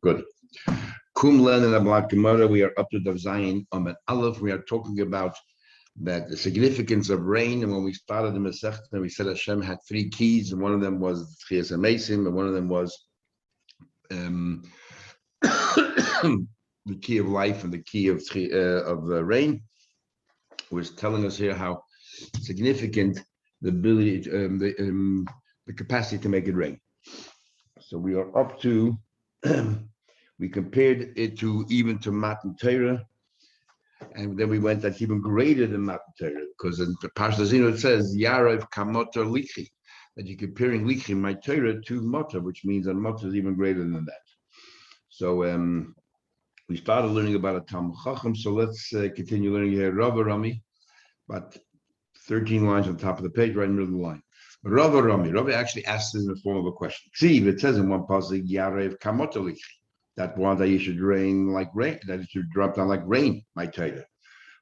Good. Kum Len and Ablat Gemara, we are up to Dav Zayin Amud Aleph. We are talking about that the significance of rain. And when we started the Masechta, we said Hashem had three keys, and one of them was Tchias HaMeisim, and one of them was the key of life and the key of rain. Was telling us here how significant the ability, the capacity to make it rain. So we are up to. We compared it to Matan Torah, and then we went that's even greater than Matan Torah, because in the Parshas Zino it says Yarav Kamotar Lichi, that you're comparing Lichi, my Torah, to Motar, which means that Motar is even greater than that. So we started learning about a Talmud Chacham, so let's continue learning here. Rava Rami, about 13 lines on top of the page, right in the middle of the line. Rava Rami, Rava actually asks this in the form of a question. See, it says in one passage, Yarav Kamotar Lichi, that one that you should rain like rain, that it should drop down like rain, my Torah.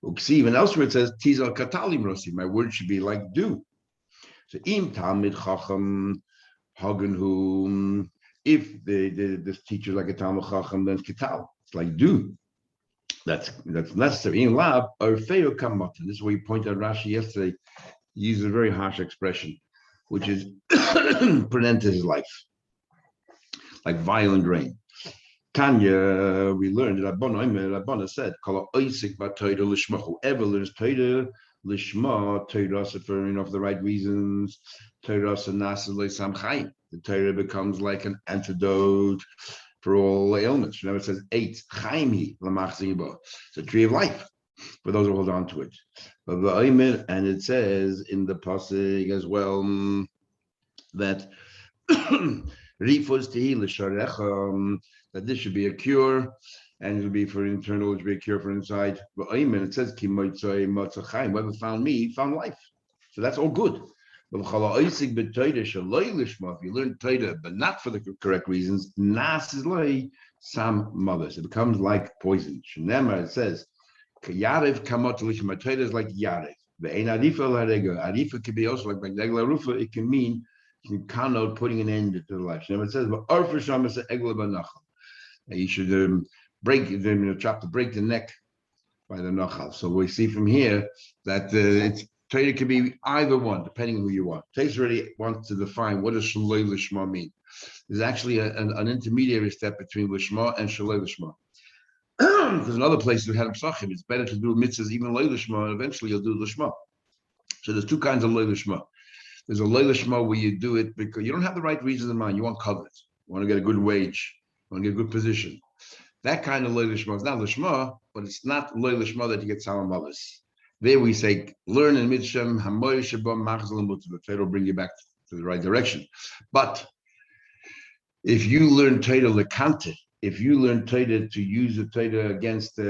Uksiv, and elsewhere it says, Tizal Katalim Rosi, my word should be like dew. So Im Talmid Chacham Hagen, if this teacher like a Talmid Chacham, then it's Katal, it's like dew. That's necessary. In lab, Orfeo Kamot. This is where you pointed out Rashi yesterday. He used a very harsh expression, which is pronounced his life, like violent rain. Tanya, we learned that Rabbana said, whoever learns Torah, Lishma, Torah for the right reasons, Torah the Torah becomes like an antidote for all ailments. Remember, it says 8, Chaimi, it's a tree of life for those who hold on to it. And it says in the Pasuk as well that that this should be a cure, and it will be for internal, it should be a cure for inside. But it says, whoever found me, found life. So that's all good. But if you learn Torah, but not for the correct reasons, nas is like some mothers. It becomes like poison. Shnema, it says, Yarev kamot lishma. Torah is like Yarev. The ein arifa l'harega. Arifa could be also like negla rufa. It can mean you can connote putting an end to the life. Shnema, it says, but arfa shama se egla banachal. You should break the neck by the nachal. So we see from here that Torah can be either one, depending on who you want. Taisa already wants to define what does Shalei Lishma mean. There's actually an intermediary step between Lishma and Shalei Lishma. Because in other places we had Psachim, it's better to do mitzvahs even Lei Lishma, and eventually you'll do Lishma. So there's two kinds of Lei Lishma. There's a Lei Lishma where you do it because you don't have the right reasons in mind. You want covenant. You want to get a good wage. You want to get a good position. That kind of Lei Lishma is not Lishma, but it's not Lei Lishma that you get Salam Malas. There we say, learn in Mitzvah, Hamoy Shabbat, Machzal and Mutzvah. Torah will bring you back to the right direction. But if you learn Torah lekante, if you learn Torah to use the Torah against, be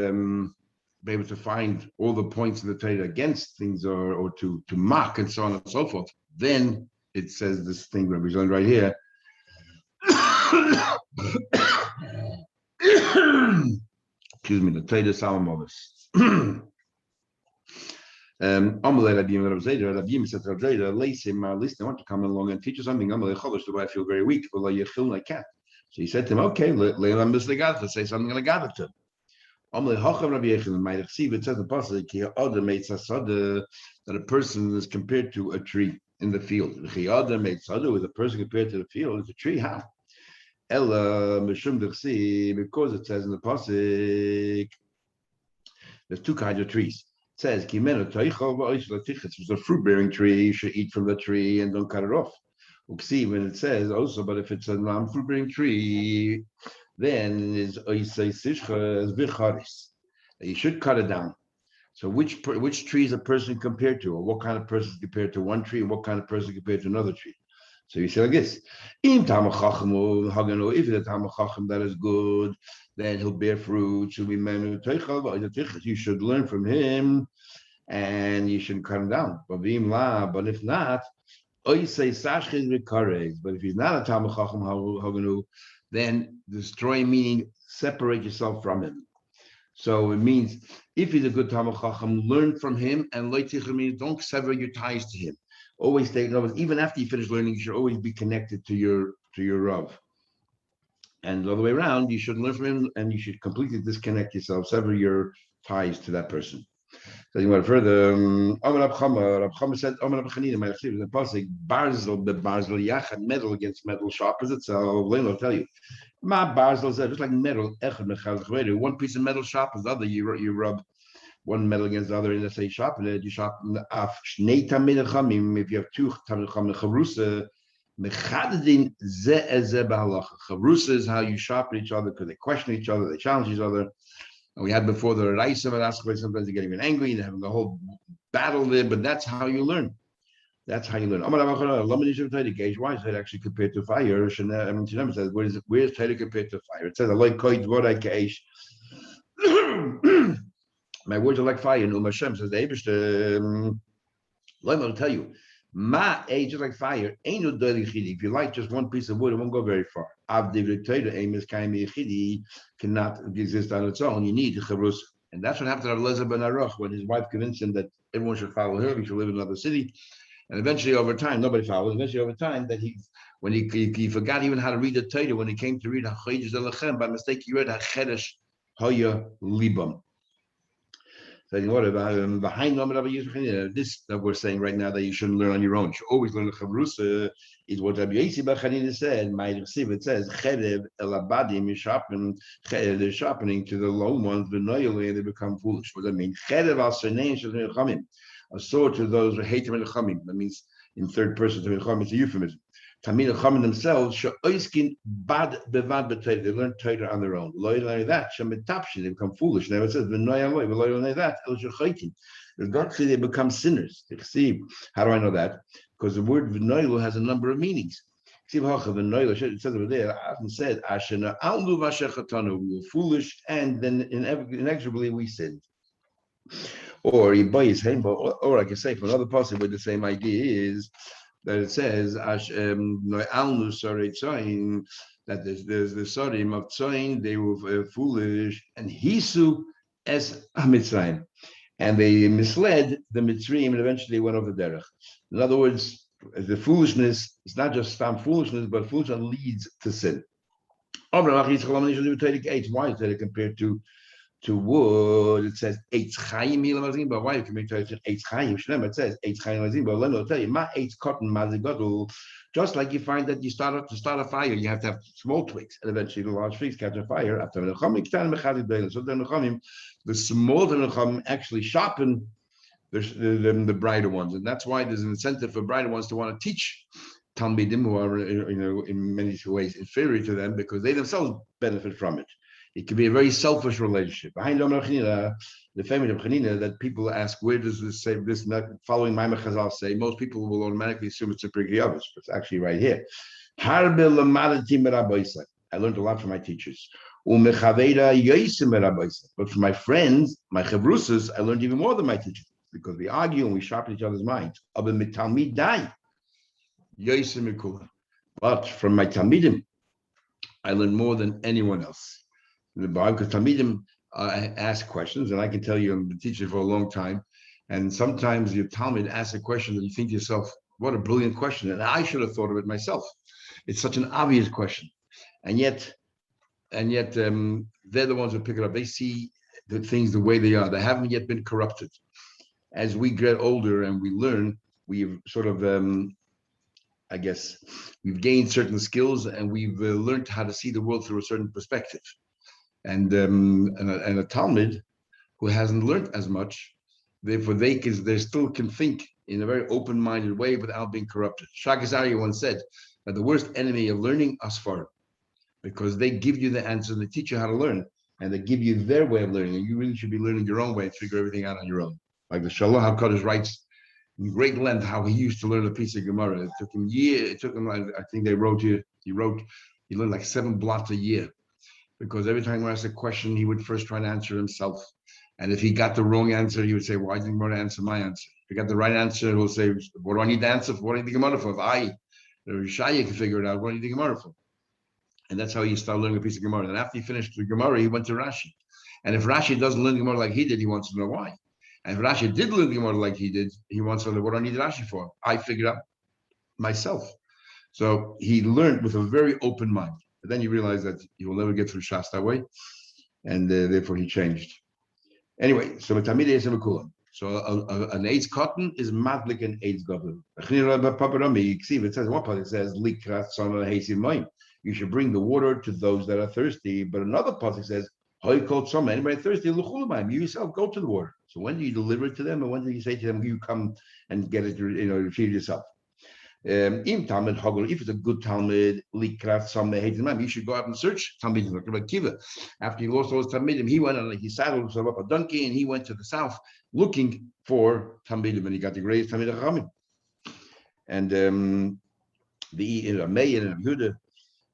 able to find all the points in the Torah against things or to mock and so on and so forth, then it says this thing that we learned right here. Excuse me, the Torah Salamovis. Rabbi said to listen, I want to come along and teach you something. I feel very weak. So he said to him, okay, let's say something like that to him. It says the Pasuk that a person is compared to a tree in the field. With a person compared to the field, it's a tree. How? Because it says in the Pasuk, there's two kinds of trees. It says, if it's a fruit-bearing tree, you should eat from the tree and don't cut it off. When it says also, but if it's a non-fruit-bearing tree, then you should cut it down. So which tree is a person compared to, or what kind of person is compared to one tree, and what kind of person compared to another tree? So you say like this: if the Talmid Chacham that is good, then he'll bear fruit. You should learn from him, and you shouldn't cut him down. But if not, but if he's not a Talmid Chacham, then destroy meaning separate yourself from him. So it means if he's a good Talmid Chacham, learn from him, and don't sever your ties to him. Always take notice. Even after you finish learning, you should always be connected to your Rav. And the other way around, you should learn from him, and you should completely disconnect yourself, sever your ties to that person. So you want further. Rab Chama said, Rab Chanina, my chsiv, the pasuk Barzel be Barzel Yachad, metal against metal, sharpens itself. I'll tell you, Ma Barzel said, just like metal, Echad Mechaz Chvedu, one piece of metal sharpens the other. You rub one metal against the other, and let's say sharpen it. You sharpen the af. Shnei Tamid Chamim. If you have two Tamid Chamim Chavrusa. Mechadadin ze eze b'halacha. Chavrusa is how you sharpen each other because they question each other, they challenge each other. And we had before the Raisa and Askabay, sometimes they get even angry, they're having the whole battle there, but that's how you learn. That's how you learn. Why is it actually compared to fire? It says, where's Torah compared to fire? It says, my words are like fire. No, Hashem says, the I'll tell you, Ma just like fire, ain't no daily chidi. If you light just one piece of wood, it won't go very far. Cannot exist on its own. You need chavrus. And that's what happened to Eliezer ben Aruch when his wife convinced him that everyone should follow her, he should live in another city. And eventually over time, nobody followed. Eventually over time, that when he forgot even how to read the Torah, when he came to read HaChodesh Elechem, by mistake he read HaChedesh Hoya Libam. Behind this that we're saying right now that you shouldn't learn on your own. You should always learn the Chavrusa is what Rabbi Yossi bar Chanina said. My receive it says Cherev elabadim is sharpening. They're sharpening to the low ones. The noyele they become foolish. What does that mean? Cherev al senein shel Chamim. A sword to those who hate him Chamim. That means in third person to Chamim. It's a euphemism. Tamid Chamim themselves she'oiskin bad bevad b'Torah. They learn Torah on their own. Loyal like that shemetapshi. They become foolish. Now it says the noyele, but loyal like that el shechaitin. Actually, they become sinners. How do I know that? Because the word v'noilu has a number of meanings. It says over there, I often said, Ashena alnu v'ashechatanu. We were foolish, and then inexorably we sinned. Or or I can say from another passage where the same idea is that it says alnu sarei tzayin, that there's the sarim of tzayin, they were foolish, and hisu es hamitzrayim. And they misled the Mitzrayim and eventually went over the derech. In other words, the foolishness, it's not just foolishness, but foolishness leads to sin. Why is that compared to wood? It says eitz chayim, but why you can make it eitz chayim? It says eitz chayim, but let me tell you, ma eitz cotton mazigadol. Just like you find that to start a fire, you have to have small twigs, and eventually the large twigs catch on fire. After the Nechemim, the small Nechemim actually sharpen the brighter ones, and that's why there's an incentive for brighter ones to want to teach Talmidim who are, in many ways inferior to them, because they themselves benefit from it. It can be a very selfish relationship. Behind the famous of Chanina, that people ask, where does this say, this not following Maimon Chazal say? Most people will automatically assume it's a Pirkei Avos, but it's actually right here. I learned a lot from my teachers. But from my friends, my chavrusas, I learned even more than my teachers, because we argue and we sharpen each other's minds. But from my talmidim, I learned more than anyone else. Because talmidim ask questions, and I can tell you I'm a teacher for a long time, and sometimes your talmid asks a question that you think to yourself, what a brilliant question, and I should have thought of it myself. It's such an obvious question, and yet they're the ones who pick it up. They see the things the way they are. They haven't yet been corrupted. As we get older and we learn, we've sort of I guess we've gained certain skills, and we've learned how to see the world through a certain perspective. And a Talmud who hasn't learned as much, therefore they still can think in a very open-minded way without being corrupted. Shlomo Aryeh once said that the worst enemy of learning are Sfarim, because they give you the answer and they teach you how to learn, and they give you their way of learning, and you really should be learning your own way and figure everything out on your own. Like the Shalom HaKadosh writes in great length how he used to learn a piece of Gemara. It took him years. It took him, I think they wrote here, he learned like 7 blots a year. Because every time we asked a question, he would first try to answer himself. And if he got the wrong answer, he would say, why didn't you answer my answer? If he got the right answer, he'll say, what do I need to answer for? What do you think Gemara for? If the Rishaya can figure it out, what do you think Gemara for? And that's how he started learning a piece of Gemara. And after he finished the Gemara, he went to Rashi. And if Rashi doesn't learn Gemara like he did, he wants to know why. And if Rashi did learn Gemara like he did, he wants to know, what do I need Rashi for? I figured out myself. So he learned with a very open mind. But then you realize that you will never get through Shas that way, and therefore he changed. Anyway, so Tamid is so an AIDS cotton is madlik and AIDS goblin. It says one part it says likrat sama hasim. You should bring the water to those that are thirsty. But another part it says hoy called some anybody thirsty luchulamayim. You yourself go to the water. So when do you deliver it to them, and when do you say to them, you come and get it? Retrieve yourself. Im Talmud Hagel, if it's a good Talmud, Likrat Sameh Heitzimam, you should go out and search Talmud like Kiva. After he lost all his Talmudim, he went and he saddled himself up a donkey and he went to the south looking for Talmudim, and he got the greatest Talmud Chachamim. And the Meir and Yehuda,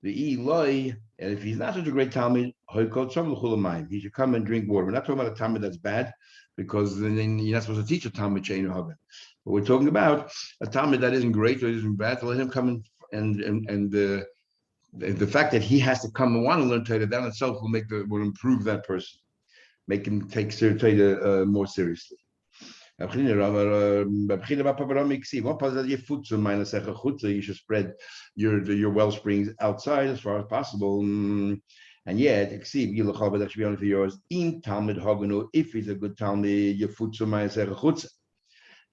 the Eloi, and if he's not such a great Talmud, he should come and drink water. We're not talking about a Talmud that's bad, because then you're not supposed to teach a Talmud Shein Hagen. But we're talking about a Talmud that isn't great or isn't bad, to let him come and the fact that he has to come and want to learn Torah, that in itself will improve that person, make him take Torah more seriously. You should spread your well springs outside as far as possible. And yet, that should be only for yours. In Talmud Haganu, if he's a good Talmud,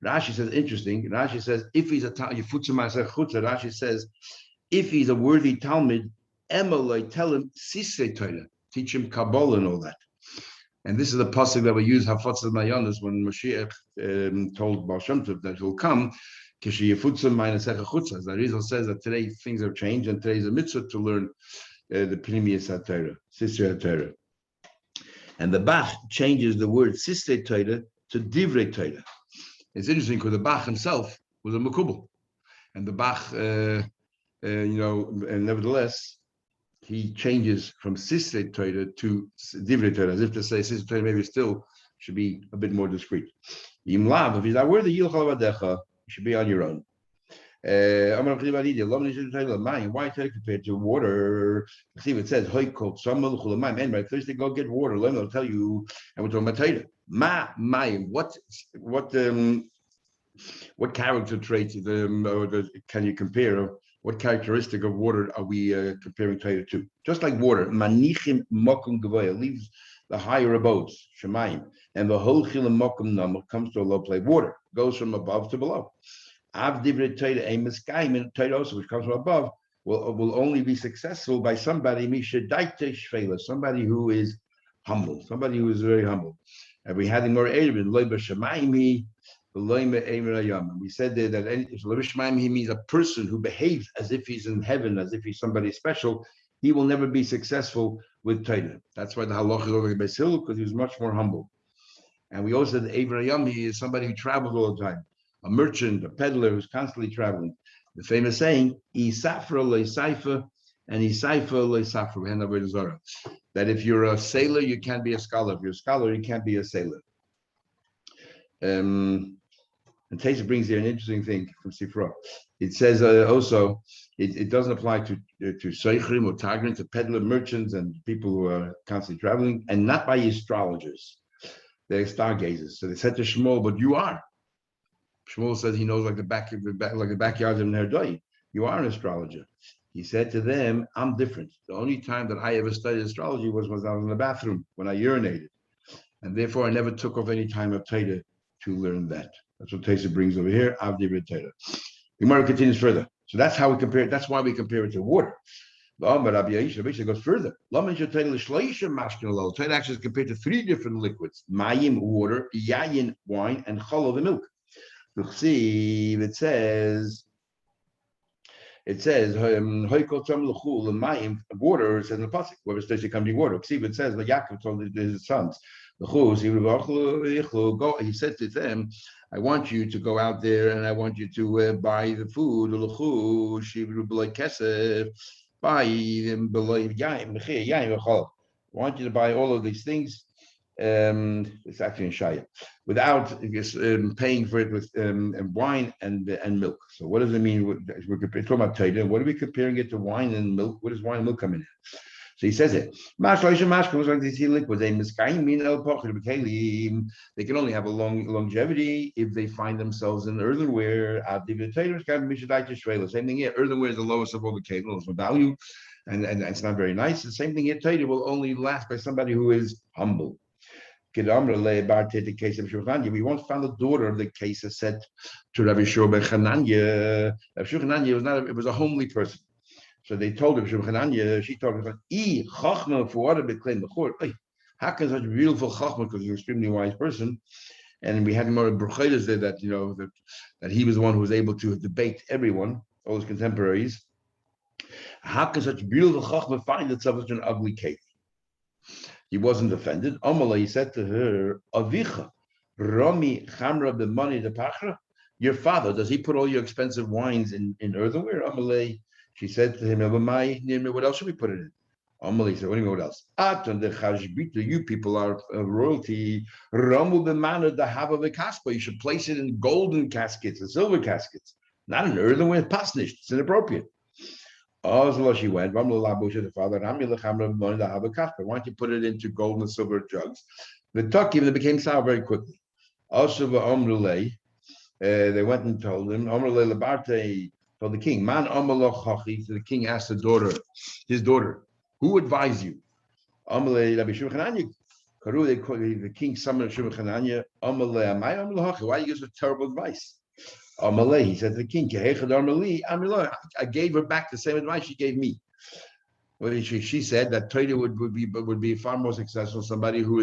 Rashi says, interesting. Rashi says, if he's a Talmud, Rashi says, if he's a worthy Talmud, Emeloi, tell him Sisrei Torah, teach him Kabbalah and all that. And this is the pasuk that we use Hafatzah Mayanas when Mashiach told Baal Shem Tov that he'll come. The Rizal says that today things have changed, and today is a mitzvah to learn the Pnimius HaTorah, Sisrei HaTorah. And the Bach changes the word Sisrei Torah to Divrei Torah. It's interesting because the Bach himself was a Mekubal, and the Bach, and nevertheless, he changes from Sisrei Torah to Divrei Torah, as if to say Sisrei Torah maybe still should be a bit more discreet. Yim Lav, if he's not worthy, you should be on your own. Why Torah compared to water? See, it says, anybody thirsty, go get water. Let me tell you, and we're talking about Torah. What character traits can you compare? What characteristic of water are we comparing Torah to? Just like water, manichim mokum gavoya leaves the higher abodes, shemayim, and the whole chilim mokum namah comes to a low place. Water goes from above to below. Av divrei Torah a miskayim, and Torah also, which comes from above, will only be successful by somebody mishadaite shvela, somebody who is humble, somebody who is very humble. And we had in more Erevin, loy b'shamayim. We said there that he means a person who behaves as if he's in heaven, as if he's somebody special. He will never be successful with Torah. That's why the halach is over the Beis Hillel, because he was much more humble. And we also said Avraham, he is somebody who travels all the time, a merchant, a peddler who's constantly traveling. The famous saying, "Isafra le'saifa and Isaifa le'safra." We hand over to Zohar. That if you're a sailor, you can't be a scholar. If you're a scholar, you can't be a sailor. And Taisa brings here an interesting thing from Sifra. It says also it doesn't apply to Seichrim or Tagrin, to peddler merchants and people who are constantly traveling, and not by astrologers. They're stargazers. So they said to Shmuel, "But you are." Shmuel says he knows like the backyards of Nerdoi. You are an astrologer. He said to them, "I'm different. The only time that I ever studied astrology was when I was in the bathroom when I urinated, and therefore I never took off any time of Torah to learn that." That's what Taisa brings over here. Avdi Torah. Gemara continues further. So that's how we compare it. That's why we compare it to water. But Rabbi Yisha goes further. Torah actually is compared to 3 different liquids: mayim, water; yayin, wine; and cholov, the milk. You'll see it says water. It says in the pasuk, whoever stays to come to water. See, it says like Yaakov told his sons, he said to them, "I want you to go out there and I want you to buy the food. I want you to buy all of these things." It's actually in Shaya, without paying for it with wine and milk. So what does it mean? We're talking about Torah. What are we comparing it to? Wine and milk? What does wine and milk come in? So he says it. They can only have a long longevity if they find themselves in earthenware. Same thing here. Earthenware is the lowest of all the kelim, no value. and it's not very nice. The same thing here, Torah will only last by somebody who is humble. We once found the daughter of the case that said to Rabbi Shua ben Chananya. Rabbi Shua ben Chananya was a homely person. So they told Rabbi Shua ben Chananya, she told him, how can such a beautiful chachma, because he's an extremely wise person, and we had more bruchaydas there that that he was the one who was able to debate everyone, all his contemporaries. How can such beautiful chachma find itself such an ugly case? He wasn't offended. Amalei, he said to her, Avicha, Rami Chamra b'mani de Pachra, your father, does he put all your expensive wines in earthenware? Amalei, she said to him, what else should we put it in? Amalei said, what do you mean, what else? Atan de Chashbita, you people are royalty. Ramu b'mana de Hava v'kaspa, you should place it in golden caskets and silver caskets, not in earthenware, pasnish, it's inappropriate. She went, the father, why don't you put it into gold and silver jugs? The Takim, they became sour very quickly. Also, they went and told him, told the king, so the king asked his daughter, who advised you? The king summoned Shimon Chananya, why you give such terrible advice? He said to the king, I gave her back the same advice she gave me. Well, she said that Torah would be far more successful somebody who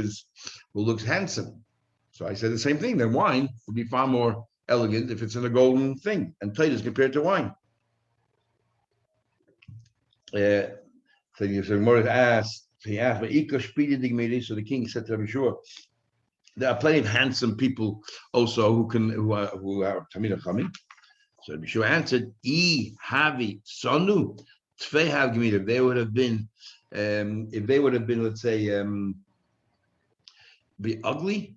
looks handsome. So I said the same thing. Then wine would be far more elegant if it's in a golden thing, and Torah is compared to wine. So Morris asked, so the king said to Rabbi Shua, there are plenty of handsome people also who are Tamid Chachamim. So Rabbi Shua answered, havi sonu tfei hav gemid. If they would have been, let's say, be ugly,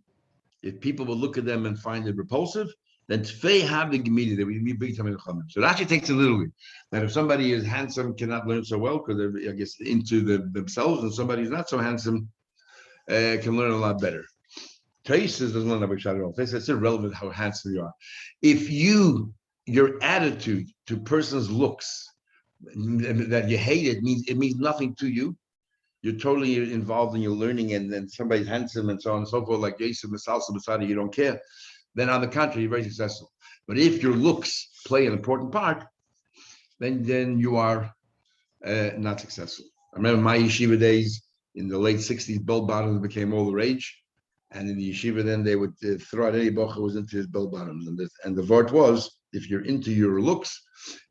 if people would look at them and find it repulsive, then tfei hav gemid, they would be big Tamid Chachamim. So it actually takes a little bit. That if somebody is handsome, cannot learn so well because they're, I guess, into themselves, and somebody who's not so handsome can learn a lot better. Taisus doesn't learn about Shadow. It's irrelevant how handsome you are. If your attitude to person's looks that you hate it means nothing to you. You're totally involved in your learning, and then somebody's handsome and so on and so forth, like Jason Masalsa Masada, you don't care. Then on the contrary, you're very successful. But if your looks play an important part, then you are not successful. I remember my yeshiva days in the late 60s, bell bottoms became all the rage. And in the yeshiva, then they would throw out any bocha who was into his bell bottoms. And the vart was, if you're into your looks,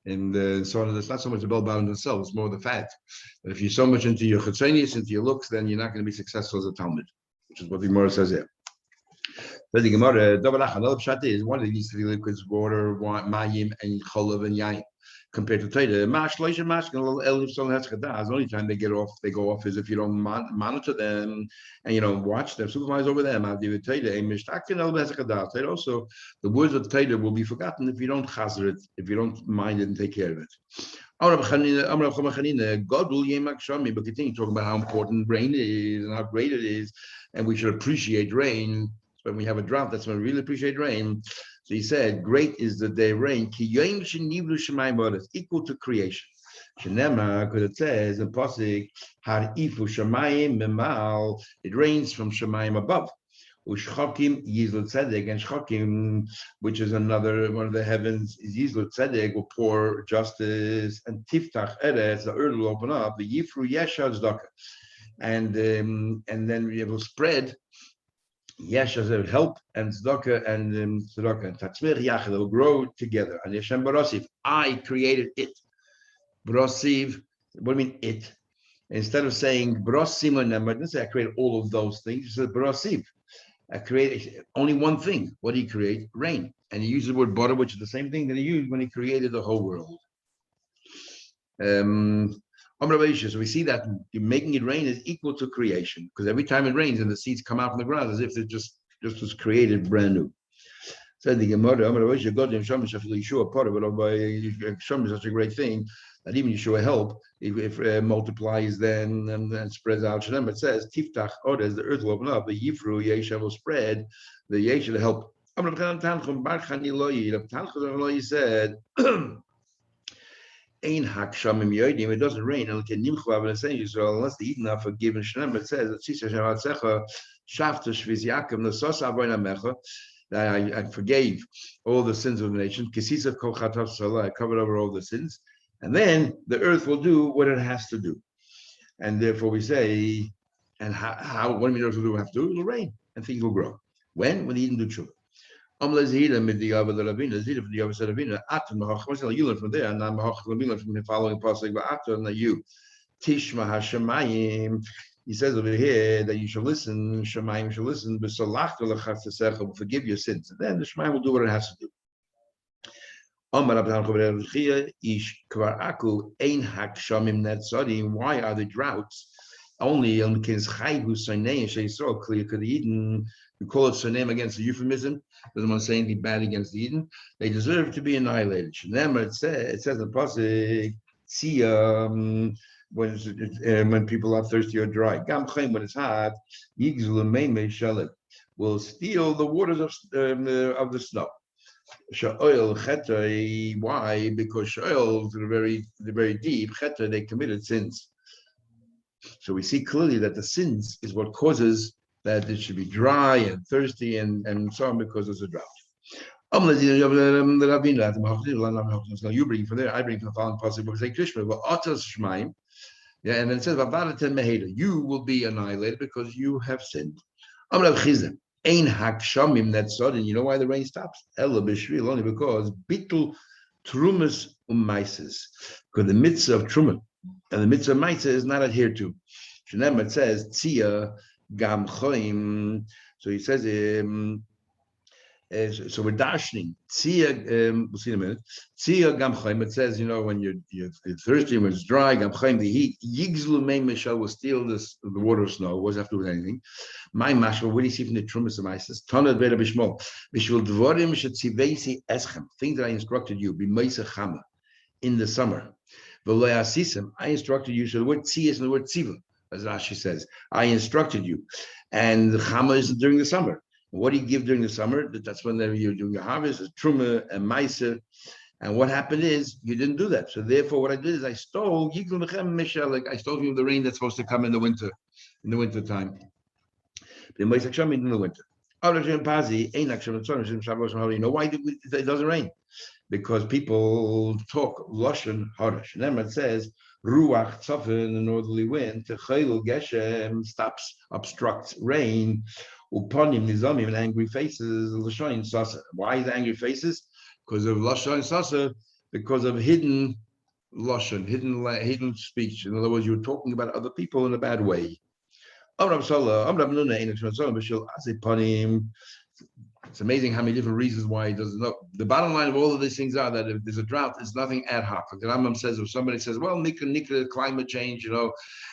and so on, it's not so much the bell bottoms themselves, it's more the fact. But if you're so much into your chutzonius, into your looks, then you're not going to be successful as a Talmud, which is what the Gemara says there. But the Gemara, another pshat is one of these three liquids, water, mayim, and cholav, and yain. Compared to Torah, the only time they go off is if you don't monitor them and you don't watch them, supervise over them. Also, the words of Torah will be forgotten if you don't chazer it, if you don't mind it and take care of it. God will but continue talking about how important rain is and how great it is, and we should appreciate rain. When we have a drought, that's when we really appreciate rain. So he said, great is the day rain, equal to creation. Because it says in Pasuk, it rains from Shemayim above. Ushchakim Yizlut Tzedek, and Shchakim, which is another one of the heavens, is Yizlut Tzedek, will pour justice, and Tiftach Eretz, the earth will open up, the Yifru Yesha Tzedakah, and then we will spread. Yes, as a help and tzedakah and tatzmir yachid, they will grow together. And Yeshem Barasiv, I created it. Barasiv, what do you mean it? Instead of saying Barasim and Nemar, didn't say I created all of those things. He said Barasiv, I created only one thing. What did he create? Rain. And he uses the word bara, which is the same thing that he used when he created the whole world. So we see that making it rain is equal to creation, because every time it rains and the seeds come out from the ground as if it just was created brand new. Said the Gemara, Yeshua is such a great thing that even Yeshua help if multiplies then and spreads out. It says Tiftach Odes, the earth will open up, the Yifru Yesha will spread, the Yesha to help. He said. Ein hakshamim yodim. It doesn't rain. And nimchu avnasei Yisrael unless the Eden are forgiven. Shneim it says that Tzisa Shematzecha Shafta Shviz Yaakov Nasos Avoyna Mecha. I forgave all the sins of the nation. Kisisa Kol Chatav Salah. I covered over all the sins, and then the earth will do what it has to do. And therefore we say, and how what do the earth will have to do? It'll rain and things will grow. When the Eden do tshuva. You learn from there, and I'm from the following pasuk. You tishma hashemayim. He says over here that you shall listen. Shemayim shall listen. Will forgive your sins, and then the Shemayim will do what it has to do. Why are the droughts only on King's Chai who's Sainei Sheisrael clear to the Eden? You call it Sanem against the euphemism. Doesn't want to say anything bad against the Eden. They deserve to be annihilated. It says in the pasuk, see when people are thirsty or dry. Gam Chaim when it's hot, will steal the waters of the snow. Sha'oil Cheta, why? Because Sha'oil, the very deep, Cheta, they committed sins. So we see clearly that the sins is what causes that it should be dry and thirsty and so on because there's a drought. Now you bring from there, I bring from the following passage because they Krishna, yeah, and then it says, you will be annihilated because you have sinned. Ein hakshamim netzodin. You know why the rain stops? Ella b'shvil, only because bitul trumas umaises. Because the mitzvah of truma and the mitzvah of maisa is not adhered to. Shenem it says tzia gam choim. So he says so we're dashing tzia. We'll see in a minute. Tzia gam choim. It says when you're thirsty when it's dry gam choim the heat yigzlu mei mishal will steal the water of snow. What does it have to do with anything? My mashal, what do you see from the Trumas of Isis? Tonad Beda Bishmol. Bishvil Dvorim Shetzivesi Eschem. Things that I instructed you, be Meisa Chama, in the summer. V'loya Sisim, I instructed you. So the word Tzi is the word Tziva, as Rashi says. I instructed you. And the Chama is during the summer. What do you give during the summer? That's when you're doing your harvest, Truma and Meisa. And what happened is, you didn't do that. So therefore, what I did is I stole, I stole from you the rain that's supposed to come in the winter time. In the winter. You know why it doesn't rain? Because people talk lashon harash. And then it says ruach tzafin, the northerly wind, techayil geshem stops, obstructs rain. Upanim nizamim, and angry faces. Lashon sasa. Why the angry faces? Because of lashon sasa. Because of hidden lashon, hidden speech. In other words, you're talking about other people in a bad way. It's amazing how many different reasons why he doesn't know. The bottom line of all of these things are that if there's a drought, it's nothing ad hoc. Like the Rambam says, if somebody says, well, Nika, climate change,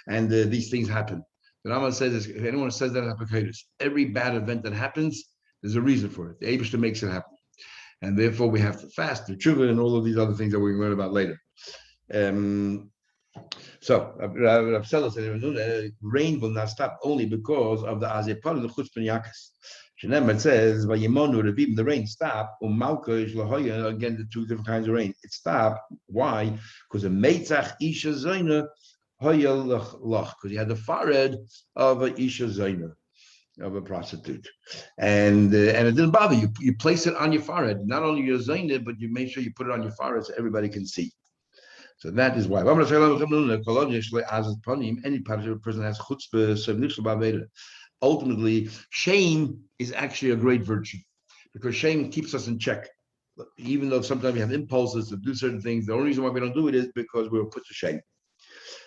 and these things happen. The Rambam says, if anyone says that, every bad event that happens, there's a reason for it. The Eibishter makes it happen. And therefore we have to fast, the tshuva, and all of these other things that we can learn about later. So Rav Sela said rain will not stop only because of the azepar of the chutzpah yakas. Shenem it says vayimonu revim, the rain stopped. Malka is lahoya, again the two different kinds of rain. It stopped. Why? Because a meitzach isha zayna hoya lach, because you had the forehead of a isha zayna, of a prostitute, and it didn't bother you. You place it on your forehead, not only your zayna, but you make sure you put it on your forehead so everybody can see. So that is why. Any person has chutzpah. Ultimately, shame is actually a great virtue because shame keeps us in check. Even though sometimes we have impulses to do certain things, the only reason why we don't do it is because we were put to shame.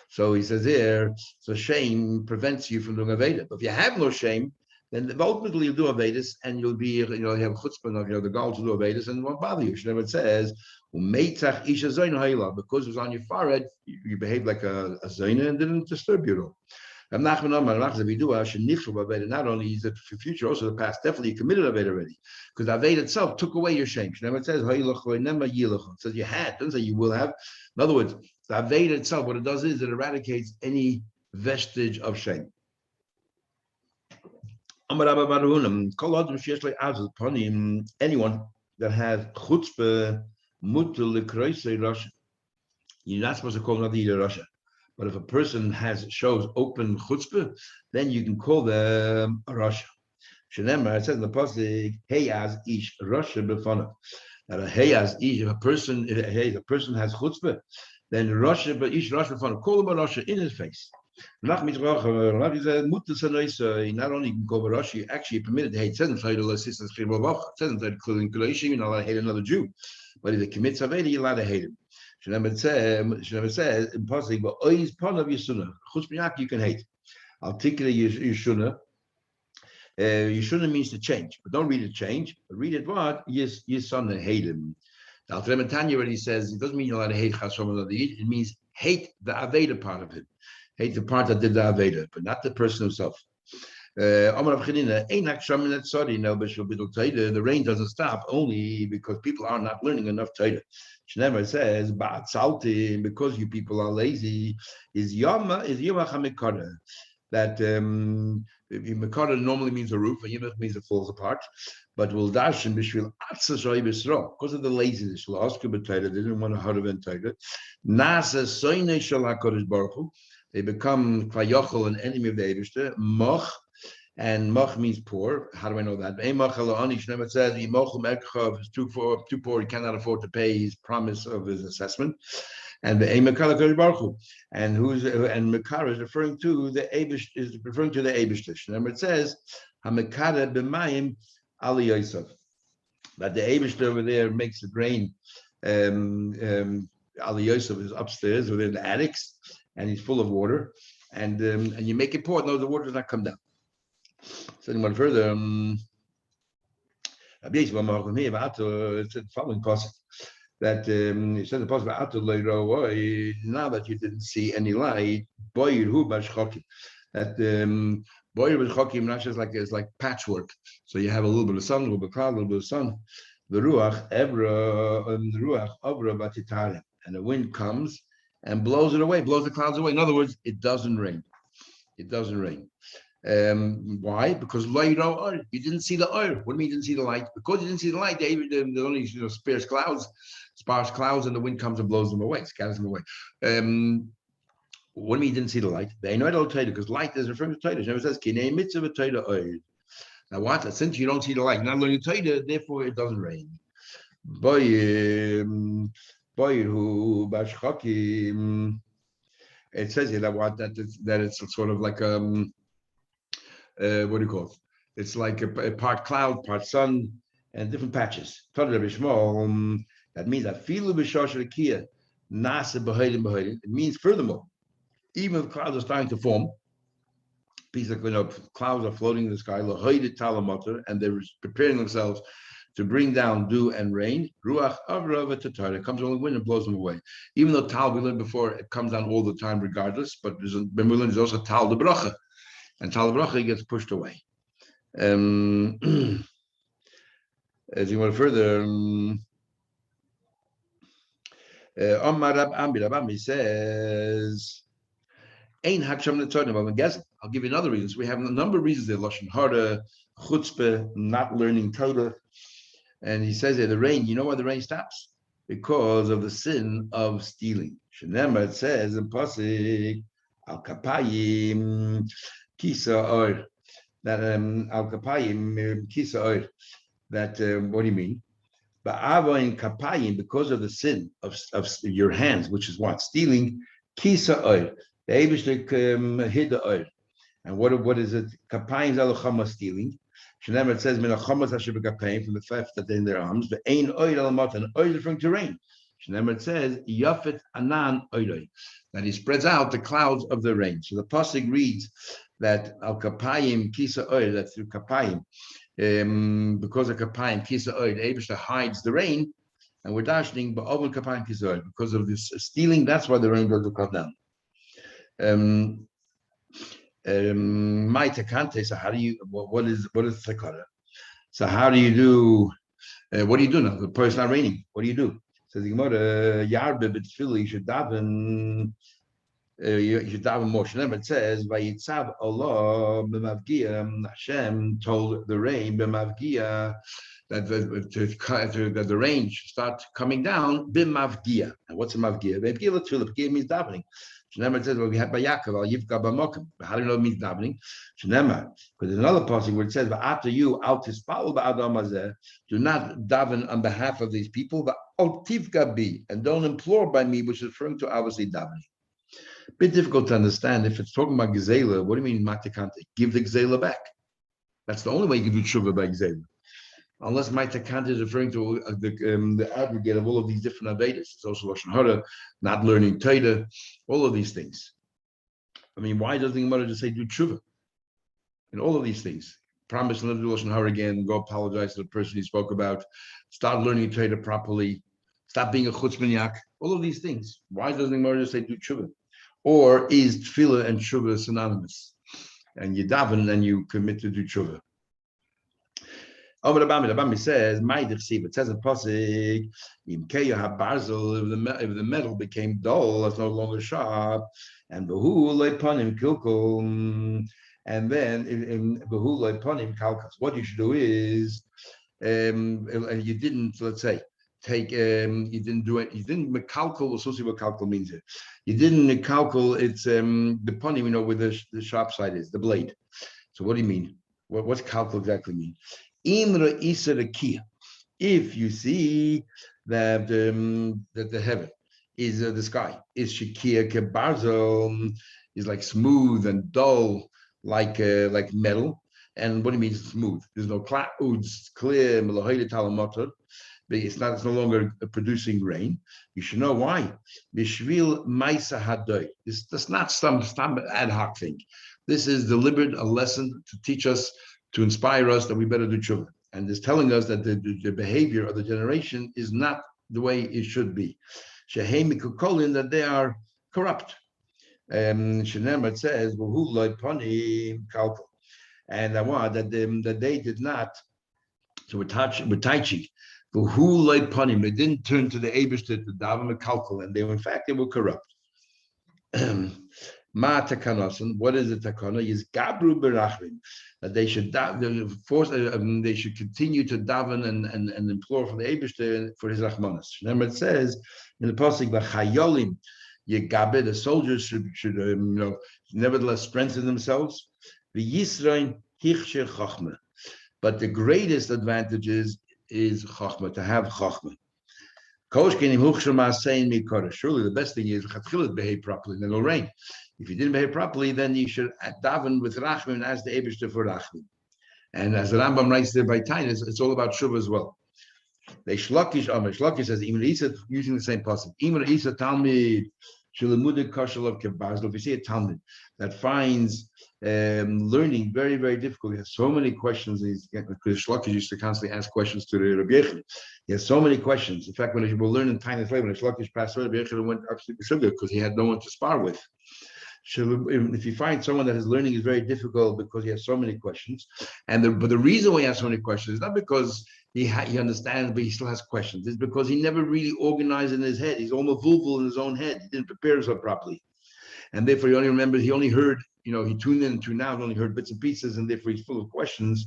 So he says here, so shame prevents you from doing Aveda. But if you have no shame, then ultimately you'll do Avedis and you'll be, you have chutzpah of the goal to do Avedis and it won't bother you. It says, because it was on your forehead, you behaved like a zayna and didn't disturb you at all. Not only is it for future, also the past. Definitely you committed Aved already, because Aved itself took away your shame. It says, it says you had, doesn't say you will have. In other words, the Aved itself, what it does is it eradicates any vestige of shame. Anyone that has chutzpah, You're not supposed to call Nadi Russia. But if a person shows open chutzpah, then you can call them a Russia. Shenemar, it says in the pasuk, Heyaz ish Russia b'fanav. That a Heyaz ish, if a person has chutzpah, then Russia but ish Russia b'fanav, call him a Russia in his face. Not only you can call a Russia, you actually permitted to hate. It says inside the assistance, it says inside including Galatian, you're not allowed to hate another Jew. But if he commits Aveda, you're allowed to hate him. She never says in passing, but always part of Yeshuna. Chutz you can hate. Articulate Yeshuna. Yeshuna means to change, but don't read it change. But read it what? Yeshuna hate him. Now, Tanya already says it doesn't mean you're allowed to hate Chasam. It means hate the Aveda part of him. Hate the part that did the Aveda, but not the person himself. The rain doesn't stop only because people are not learning enough Torah. She never says, because you people are lazy, is Yama Hamikara. That Mikara normally means a roof, and Yama means it falls apart. But will dash and Bishvil because of the laziness. They didn't want to harvest Torah. Nasa Soine Shalakorish Baruch. They become Kvayochel, an enemy of the Eibishter. Moch. And mach means poor. How do I know that? It says is too poor, he cannot afford to pay his promise of his assessment. And the Mekara is referring to the Eibish, is referring to the Eibishtish. Remember, it says Hamekara b'mayim ali Yosef, that the Eibishter over there makes it rain. Ali Yosef is upstairs within the attics, and he's full of water, and you make it pour. No, the water does not come down. So anyone further, it's the following passage that it says the passage now that you didn't see any light, that boyer b'chokim is like patchwork. So you have a little bit of sun, a little bit of cloud, a little bit of sun. The ruach avra batitara, and the wind comes and blows it away, blows the clouds away. In other words, it doesn't rain. It doesn't rain. Why? Because you didn't see the oil. What do you mean you didn't see the light? Because you didn't see the light, they only sparse clouds, and the wind comes and blows them away, scatters them away. What do you mean you didn't see the light? They know it because light is referring to Torah. It never says kinei mitzvah Torah oil. Now what? Since you don't see the light, you're not learning Torah, therefore it doesn't rain. It says here that it's sort of like what do you call it? It's like a part cloud, part sun, and different patches. That means that it means furthermore, even if clouds are starting to form, pieces of clouds are floating in the sky, and they're preparing themselves to bring down dew and rain. Ruach avra v'tatara, it comes on the wind and blows them away. Even though tal we learned before, it comes down all the time regardless. But there's also tal de bracha. And Tal Bracha gets pushed away. As you went further, Omar Rab Ambi says, Ein Haksham Netzornim. I'll give you another reason. So we have a number of reasons there. Lashon Hara, Chutzpah, not learning Torah. And he says there, the rain, you know why the rain stops? Because of the sin of stealing. Shenema, it says in Pasuk, Al Kapayim, Kisa or that al kapayim kisa or that what do you mean? But ava in kapayim, because of the sin of your hands, which is what, stealing, kisa or the Eibishter hid the oil. And what is it? Kapayim zalachama stealing. Shenever it says minachamas hashem kapayim, from the theft that they're in their arms. The ain oil al matan, oil is referring to rain. Shenever it says yafet anan oiloi, that he spreads out the clouds of the rain. So the pasuk reads that al kapayim kisa oil, that's through kapayim, because of kapayim kisa oil, the Eibishter hides the rain, and we're dashing but over kapayim kisa oil, because of this stealing. That's why the rain doesn't come down. My takante. So how do you? What is takara? So how do you do? What do you do now? The it's not raining. What do you do? Says the Gemara, Yarbe b'tfila, you should daven You should daven more. Shneimar, it says, "Vayitzav Allah b'mavgia." Hashem told the rain b'mavgia that the rain should start coming down b'mavgia. And what's a mavgia? Mavgia l'tfilah. Means davening. Shneimar, it says, "Well, we have Bayakov al Yivka b'mokim." How do you know it means davening? Shneimar, because there's another passage where it says, "After you, al tispal ba'adam hazeh." Do not daven on behalf of these people, but al tivka bi, and don't implore by me, which is referring to obviously davening. Bit difficult to understand. If it's talking about Gezela, what do you mean Matakante? Give the Gezela back. That's the only way you can do tshuva by Gezela. Unless Matakante is referring to the aggregate of all of these different Avedas. It's also Lashon Hara, not learning Torah, all of these things. I mean, why doesn't the Gemara just say do tshuva? And all of these things. Promise to live the Lashon Hara again, go apologize to the person he spoke about, start learning Torah properly, stop being a chutz minyak, all of these things. Why doesn't the Gemara just say do tshuva? Or is tefillah and tshuva synonymous? And you daven and you commit to do tshuva. The Bami says, it says in Pasuk, if the metal became dull, it's no longer sharp, and and then in what you should do is, you didn't, let's say, take you didn't do it, you didn't mekalkal, associate what kalkal means here. You didn't mekalkal, it's the pony, we know where the sharp side is, the blade. So what do you mean? What's kalkal exactly mean? Imra isa rekia. If you see that that the heaven is the sky is shikia kebarzo, is like smooth and dull like metal. And what do you mean smooth? There's no clouds, clear, it's no longer producing rain. You should know why. Bishvil Maisa Hadoy. That's not some ad hoc thing. This is deliberate, a lesson to teach us, to inspire us that we better do tshuva. And it's telling us that the behavior of the generation is not the way it should be. Shehem Mikukolin, that they are corrupt. Shenemar says, "Who loy poni kalkal," and that they did not. So with Taichi. Who like panim? They didn't turn to the Eibishter to daven mekalkal, and they were corrupt. Ma takanasan. What is the takana? Is gabru berachim, that they should they should continue to daven and implore for the Eibishter for his rachmanas. Remember, it says in the pasuk v'chayolim yegabe, the soldiers should nevertheless strengthen themselves. V'yisrain hichsher chachma, but the greatest advantage is chachma, to have chachma. Surely the best thing is behave properly, then it'll rain. If you didn't behave properly, then you should daven with rachman and ask the Eibishter for rachman. And as the Rambam writes there by Tainus, it's all about shuv as well. The Shlokish says, using the same pasuk, if you see a Talmud that finds learning very, very difficult, he has so many questions. Because Shlokish used to constantly ask questions to the Rabbi Yechon. He has so many questions. In fact, when we were learning Tainus later, when Shlokish passed away, Rabbi Yechon went absolutely sugar because he had no one to spar with. If you find someone that his learning is very difficult because he has so many questions, but the reason why he has so many questions is not because he understands, but he still has questions. It's because he never really organized in his head. He's all mavulval in his own head. He didn't prepare himself properly, and therefore he only remembers. He only heard, he tuned in and tuned out, only heard bits and pieces, and therefore he's full of questions.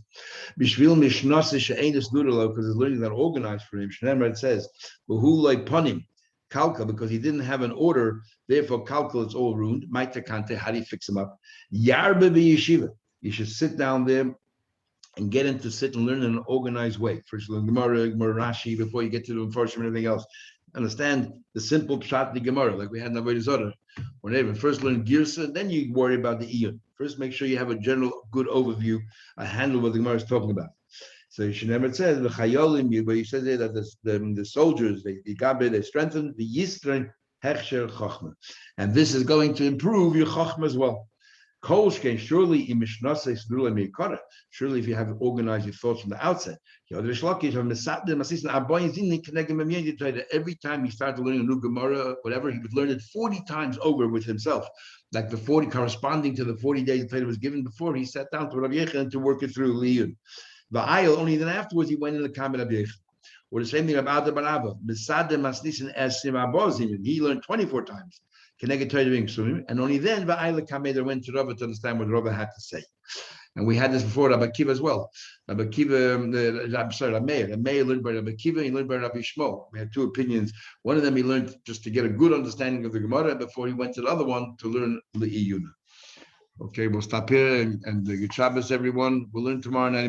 Bishvil mishnase she'enis nudelo, because his learning is not organized for him. Shneimar, it says, "Who like panim." Kalka, because he didn't have an order, therefore kalka, it's all ruined. Maitakante, how do you fix him up? Yarba yeshiva. You should sit down there and get him to sit and learn in an organized way. First learn Gemara, Rashi, before you get to the Mepharshim and everything else. Understand the simple pshat the Gemara, like we had in Avodah Zarah. Whenever first learn Girsa, then you worry about the Iyun. First, make sure you have a general good overview, a handle what the Gemara is talking about. So Shneimar says the chayolim, but he says there that the soldiers they strengthen the yistrin hechsher chachma, and this is going to improve your chachma as well. Surely if you have organized your thoughts from the outset. Every time he started learning a new Gemara, whatever, he would learn it 40 times over with himself, like the 40 corresponding to the 40 days the Torah was given before. He sat down to Rabbi Yechon to work it through Liyun. The aisle, only then afterwards he went in the Kamen Rabbi Yechon. Or the same thing about the Barabba. He learned 24 times. And only then they went to Rava to understand what Rava had to say. And we had this before Rabbi Akiva as well. Rabbi Akiva, Rabbi Meir learned by Rabbi Akiva, he learned by Rabbi Shmuel. We had two opinions. One of them he learned just to get a good understanding of the Gemara before he went to the other one to learn Le'iyuna. Okay, we'll stop here and good Shabbos, everyone. We'll learn tomorrow night.